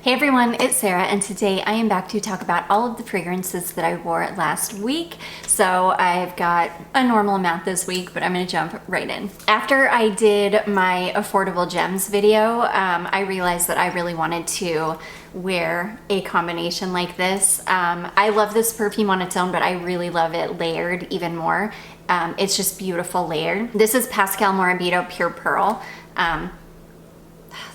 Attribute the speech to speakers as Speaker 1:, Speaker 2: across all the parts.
Speaker 1: Hey everyone, it's Sarah, and today I am back to talk about all of the fragrances that I wore last week. So I've got a normal amount this week, but I'm gonna jump right in. After I did my affordable gems video, I realized that I really wanted to wear a combination like this. I love this perfume on its own, but I really love it layered even more. It's just beautiful layered. This is Pascal Morabito Pure Pearl.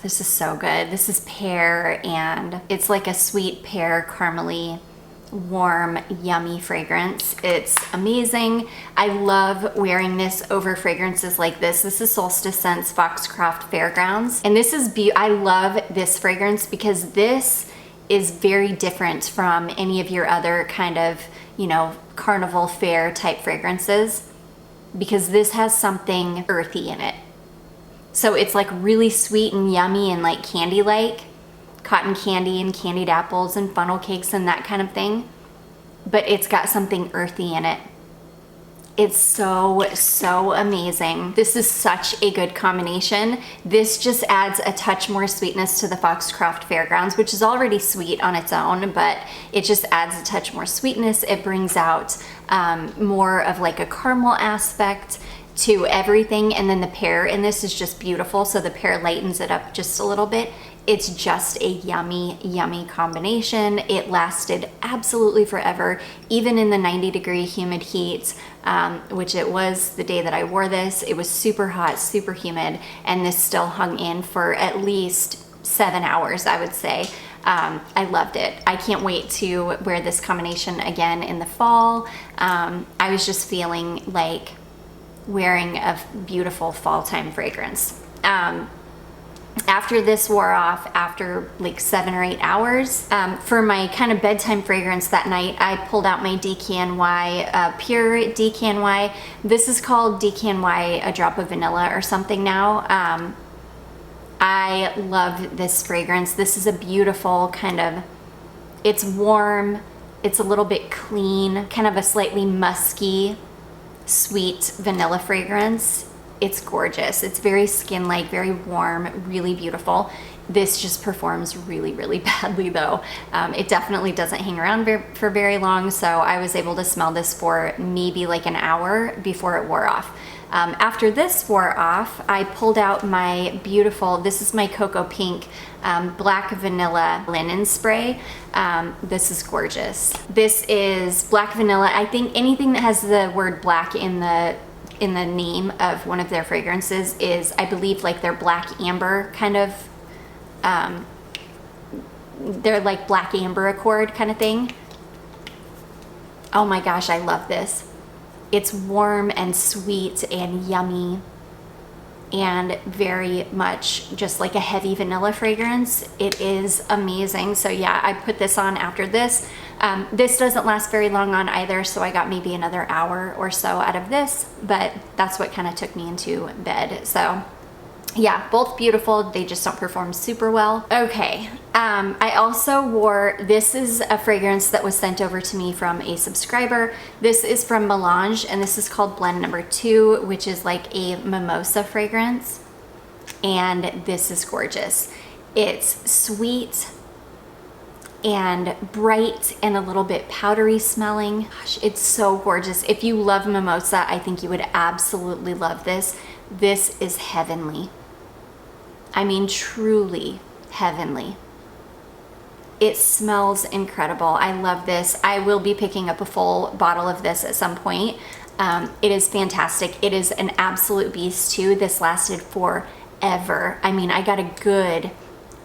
Speaker 1: This is so good. This is pear, and it's like a sweet pear, caramely, warm, yummy fragrance. It's amazing. I love wearing this over fragrances like this. This is Solstice Scents Foxcroft Fairgrounds. And this is, I love this fragrance because this is very different from any of your other kind of, you know, carnival fair type fragrances, because this has something earthy in it. So it's like really sweet and yummy and like candy-like, cotton candy and candied apples and funnel cakes and that kind of thing. But it's got something earthy in it. It's so amazing. This is such a good combination. This just adds a touch more sweetness to the Foxcroft Fairgrounds, which is already sweet on its own, but it just adds a touch more sweetness. It brings out more of like a caramel aspect to everything, and then the pear in this is just beautiful, so the pear lightens it up just a little bit. It's just a yummy combination. It lasted absolutely forever, even in the 90-degree humid heat, which it was the day that I wore this. It was super hot, super humid, and this still hung in for at least 7 hours, I would say. I loved it. I can't wait to wear this combination again in the fall. I was just feeling like wearing a beautiful fall time fragrance. After this wore off, after like 7 or 8 hours, for my kind of bedtime fragrance that night, I pulled out my DKNY, Pure DKNY. This is called DKNY A Drop of Vanilla or something now. I love this fragrance. This is a beautiful kind of, it's warm, it's a little bit clean, kind of a slightly musky, sweet vanilla fragrance. It's gorgeous. It's very skin-like, very warm, really beautiful. This just performs really badly though. It definitely doesn't hang around for very long, so I was able to smell this for maybe like an hour before it wore off. After this wore off, I pulled out my beautiful, this is my Cocoapink Black Vanilla Linen Spray. This is gorgeous. This is Black Vanilla. I think anything that has the word black in the name of one of their fragrances is, I believe, like their black amber kind of, they're like black amber accord kind of thing. Oh my gosh, I love this. It's warm and sweet and yummy and very much just like a heavy vanilla fragrance. It is amazing. So yeah, I put this on after this. This doesn't last very long on either, so I got maybe another hour or so out of this, but that's what kind of took me into bed. So yeah, both beautiful. They just don't perform super well. Okay, I also wore, this is a fragrance that was sent over to me from a subscriber. This is from Melange, and this is called Blend No. 2, which is like a mimosa fragrance. And this is gorgeous. It's sweet and bright and a little bit powdery smelling. Gosh, it's so gorgeous. If you love mimosa, I think you would absolutely love this. This is heavenly. I mean, truly heavenly. It smells incredible. I love this. I will be picking up a full bottle of this at some point. It is fantastic. It is an absolute beast too. This lasted forever. I mean, I got a good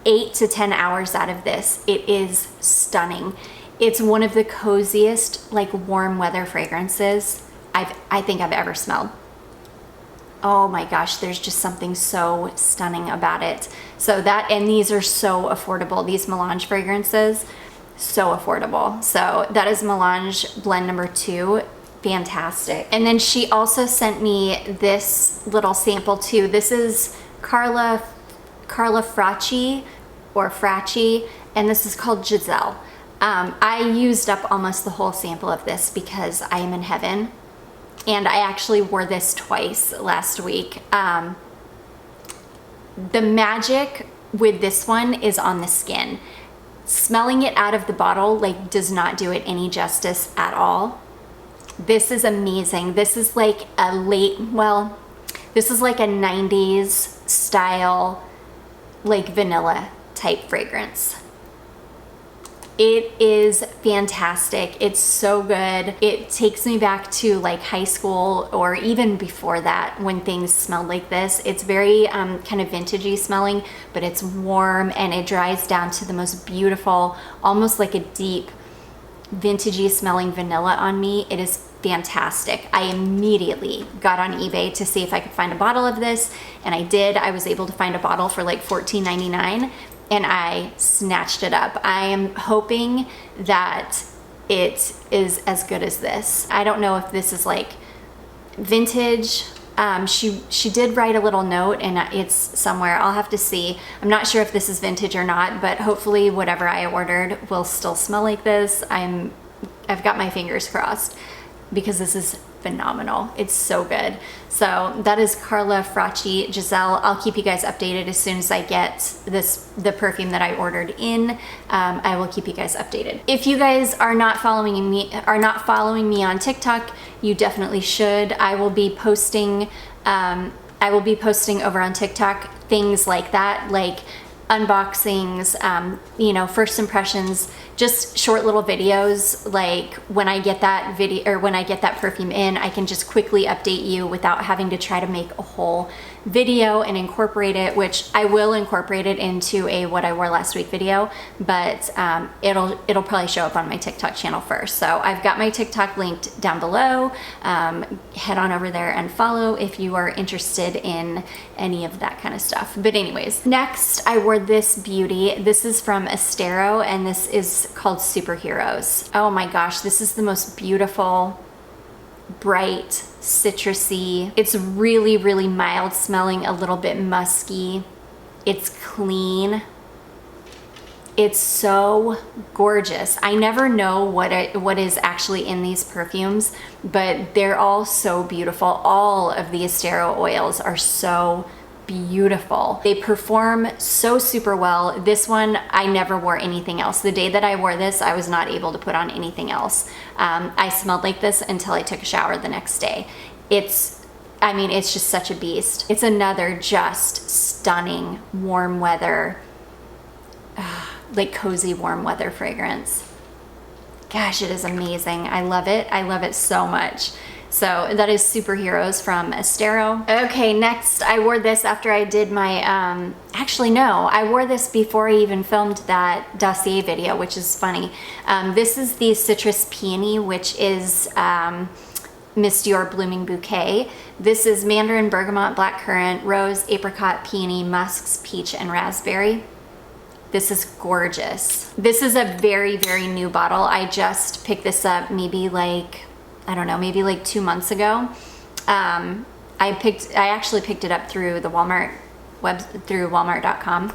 Speaker 1: 8 to 10 hours out of this. It is stunning. It's one of the coziest, like warm weather fragrances I think I've ever smelled. Oh my gosh, there's just something so stunning about it. So that, and these are so affordable. These Melange fragrances, so affordable. So that is Melange Blend No. 2, fantastic. And then she also sent me this little sample too. This is Carla Fracci or Fracci, and this is called Giselle. I used up almost the whole sample of this because I am in heaven. And I actually wore this twice last week. The magic with this one is on the skin. Smelling it out of the bottle like does not do it any justice at all. This is amazing. This is like a this is like a 90s style, like vanilla type fragrance. It is fantastic. It's so good. It takes me back to like high school or even before that when things smelled like this. It's very kind of vintagey smelling, but it's warm and it dries down to the most beautiful, almost like a deep vintagey smelling vanilla on me. It is fantastic. I immediately got on eBay to see if I could find a bottle of this, and I did. I was able to find a bottle for like $14.99. And I snatched it up. I am hoping that it is as good as this. I don't know if this is like vintage. She did write a little note and it's somewhere. I'll have to see. I'm not sure if this is vintage or not, but hopefully whatever I ordered will still smell like this. I've got my fingers crossed because this is phenomenal. It's so good. So that is Carla, Fracci, Giselle. I'll keep you guys updated as soon as I get the perfume that I ordered in. I will keep you guys updated. If you guys are not following me on TikTok, you definitely should. I will be posting over on TikTok things like that, like unboxings, first impressions, just short little videos. Like when I get that video or when I get that perfume in, I can just quickly update you without having to try to make a whole video and incorporate it, which I will incorporate it into a what I wore last week video, but it'll probably show up on my TikTok channel first. So I've got my TikTok linked down below. Head on over there and follow if you are interested in any of that kind of stuff. But anyways, next I wore this beauty. This is from Esthero and this is called Superheroes. Oh my gosh, this is the most beautiful, bright, citrusy. It's really, really mild smelling, a little bit musky. It's clean. It's so gorgeous. I never know what is actually in these perfumes, but they're all so beautiful. All of the Esthero oils are so beautiful. They perform so super well. This one, I never wore anything else. The day that I wore this, I was not able to put on anything else. I smelled like this until I took a shower the next day. It's just such a beast. It's another just stunning warm weather, like cozy warm weather fragrance. Gosh, it is amazing. I love it. I love it so much. So that is Superheroes from Esthero. Okay, next I wore this after I did my, actually no, I wore this before I even filmed that Dossier video, which is funny. This is the Citrus Peony, which is Miss Dior Blooming Bouquet. This is mandarin, bergamot, blackcurrant, rose, apricot, peony, musks, peach, and raspberry. This is gorgeous. This is a very, very new bottle. I just picked this up maybe like, I don't know, maybe like 2 months ago. I actually picked it up through the Walmart through Walmart.com.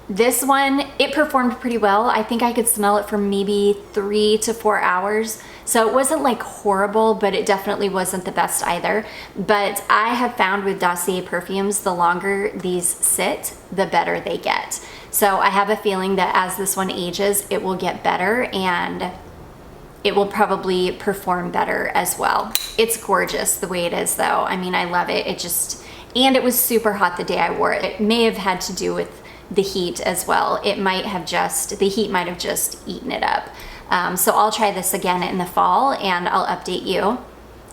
Speaker 1: This one, it performed pretty well. I think I could smell it for maybe 3 to 4 hours. So it wasn't like horrible, but it definitely wasn't the best either. But I have found with Dossier perfumes, the longer these sit, the better they get. So I have a feeling that as this one ages, it will get better and it will probably perform better as well. It's gorgeous the way it is though. I mean, I love it. And it was super hot the day I wore it. It may have had to do with the heat as well. The heat might have just eaten it up. So I'll try this again in the fall and I'll update you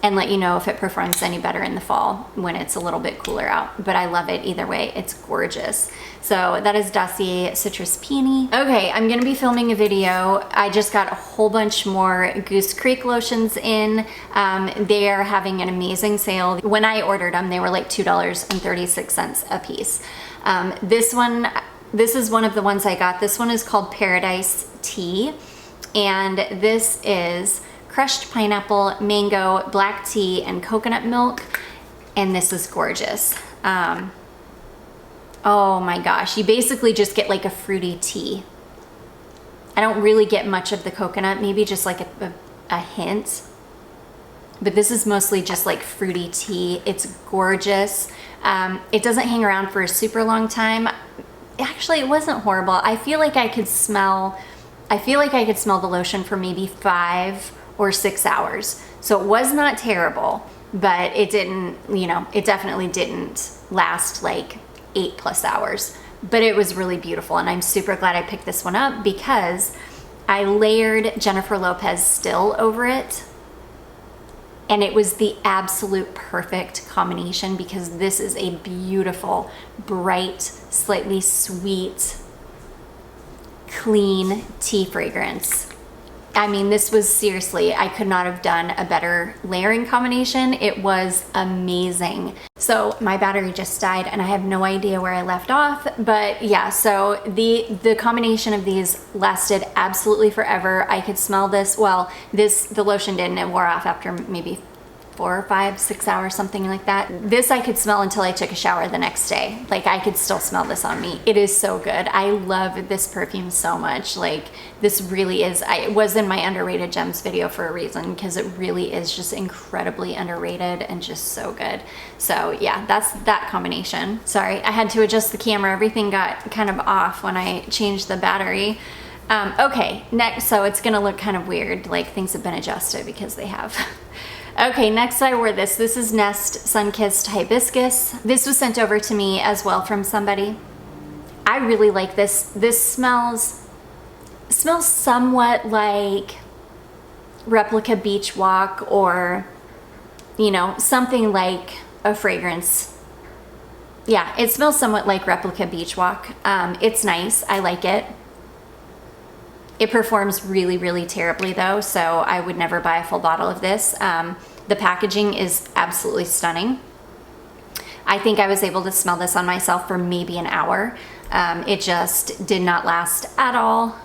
Speaker 1: and let you know if it performs any better in the fall when it's a little bit cooler out. But I love it either way. It's gorgeous. So that is Dossier Citrus Peony. Okay, I'm gonna be filming a video. I just got a whole bunch more Goose Creek lotions in. They are having an amazing sale. When I ordered them, they were like $2.36 a piece. This is one of the ones I got. This one is called Paradise Tea. And this is crushed pineapple, mango, black tea, and coconut milk. And this is gorgeous. Oh my gosh, you basically just get like a fruity tea. I don't really get much of the coconut, maybe just like a hint. But this is mostly just like fruity tea. It's gorgeous. It doesn't hang around for a super long time. actually, it wasn't horrible. I feel like I could smell the lotion for maybe 5 or 6 hours. So it was not terrible, but it didn't, you know, it definitely didn't last like 8+ hours. But it was really beautiful, and I'm super glad I picked this one up because I layered Jennifer Lopez Still over it, and it was the absolute perfect combination because this is a beautiful, bright, slightly sweet, clean tea fragrance. I mean, this was seriously, I could not have done a better layering combination. It was amazing. So my battery just died and I have no idea where I left off, but yeah, so the combination of these lasted absolutely forever. I could smell this, well, the lotion didn't, it wore off after maybe 4 or 5, 6 hours, something like that. This I could smell until I took a shower the next day. Like, I could still smell this on me. It is so good. I love this perfume so much. Like, this really is, it was in my underrated gems video for a reason, because it really is just incredibly underrated and just so good. So yeah, that's that combination. Sorry, I had to adjust the camera. Everything got kind of off when I changed the battery. Okay, next, so it's gonna look kind of weird, like things have been adjusted because they have. Okay, next I wore this. This is Nest Sunkissed Hibiscus. This was sent over to me as well from somebody. I really like this. This smells somewhat like Replica Beach Walk, or, you know, something like a fragrance. Yeah, it smells somewhat like Replica Beach Walk. It's nice. I like it. It performs really, really terribly though, so I would never buy a full bottle of this. The packaging is absolutely stunning. I think I was able to smell this on myself for maybe an hour. It just did not last at all.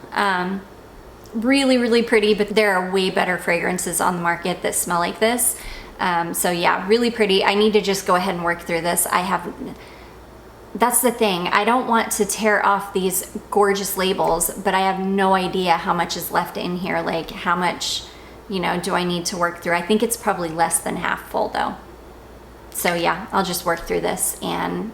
Speaker 1: Really, really pretty, but there are way better fragrances on the market that smell like this. So yeah, really pretty. I need to just go ahead and work through this. That's the thing. I don't want to tear off these gorgeous labels, but I have no idea how much is left in here. Like, how much, you know, do I need to work through? I think it's probably less than half full though. So yeah, I'll just work through this and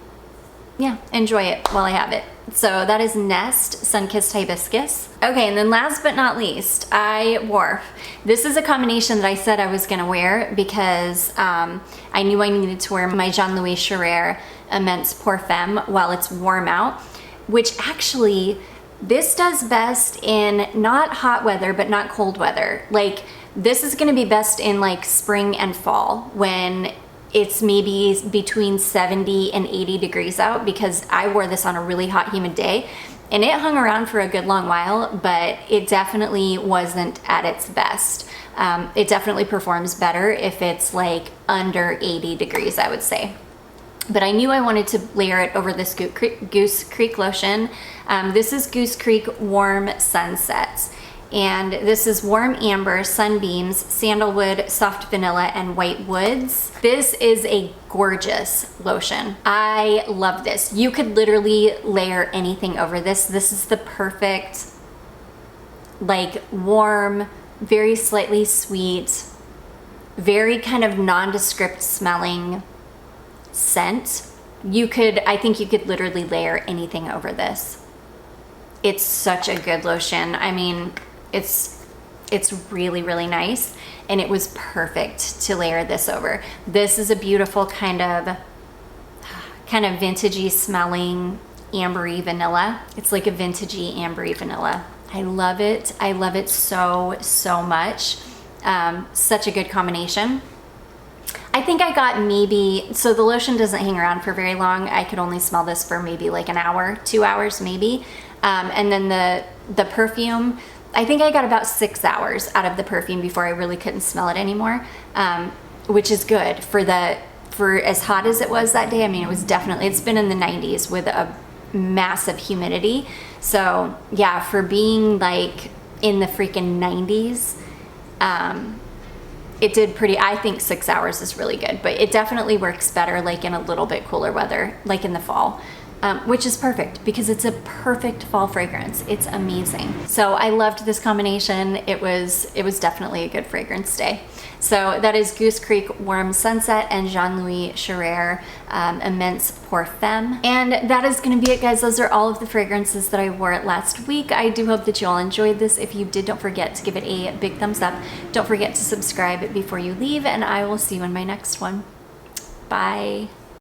Speaker 1: yeah, enjoy it while I have it. So that is Nest Sunkissed Hibiscus. Okay, and then last but not least, I wore, this is a combination that I said I was gonna wear because I knew I needed to wear my Jean-Louis Sherrer Immense Pour Femme while it's warm out, which actually, this does best in not hot weather, but not cold weather. Like, this is gonna be best in like spring and fall when it's maybe between 70 and 80 degrees out, because I wore this on a really hot, humid day and it hung around for a good long while, but it definitely wasn't at its best. It definitely performs better if it's like under 80 degrees, I would say. But I knew I wanted to layer it over this Goose Creek lotion. This is Goose Creek Warm Sunsets. And this is Warm Amber, Sunbeams, Sandalwood, Soft Vanilla, and White Woods. This is a gorgeous lotion. I love this. You could literally layer anything over this. This is the perfect, like, warm, very slightly sweet, very kind of nondescript smelling scent. I think you could literally layer anything over this. It's such a good lotion. I mean, it's really, really nice, and it was perfect to layer this over. This is a beautiful kind of vintagey smelling ambery vanilla. It's like a vintagey ambery vanilla. I love it. I love it so, so much. Such a good combination. I think I got maybe, so the lotion doesn't hang around for very long. I could only smell this for maybe like an hour, 2 hours maybe. And then the perfume, I think I got about 6 hours out of the perfume before I really couldn't smell it anymore, which is good for as hot as it was that day. I mean, it was definitely, it's been in the 90s with a massive humidity. So yeah, for being like in the freaking 90s, it did pretty, I think 6 hours is really good, but it definitely works better like in a little bit cooler weather, like in the fall. which is perfect because it's a perfect fall fragrance. It's amazing. So I loved this combination. It was definitely a good fragrance day. So that is Goose Creek Warm Sunset and Jean-Louis Sherrer Immense Pour Femme. And that is going to be it, guys. Those are all of the fragrances that I wore last week. I do hope that you all enjoyed this. If you did, don't forget to give it a big thumbs up. Don't forget to subscribe before you leave, and I will see you in my next one. Bye.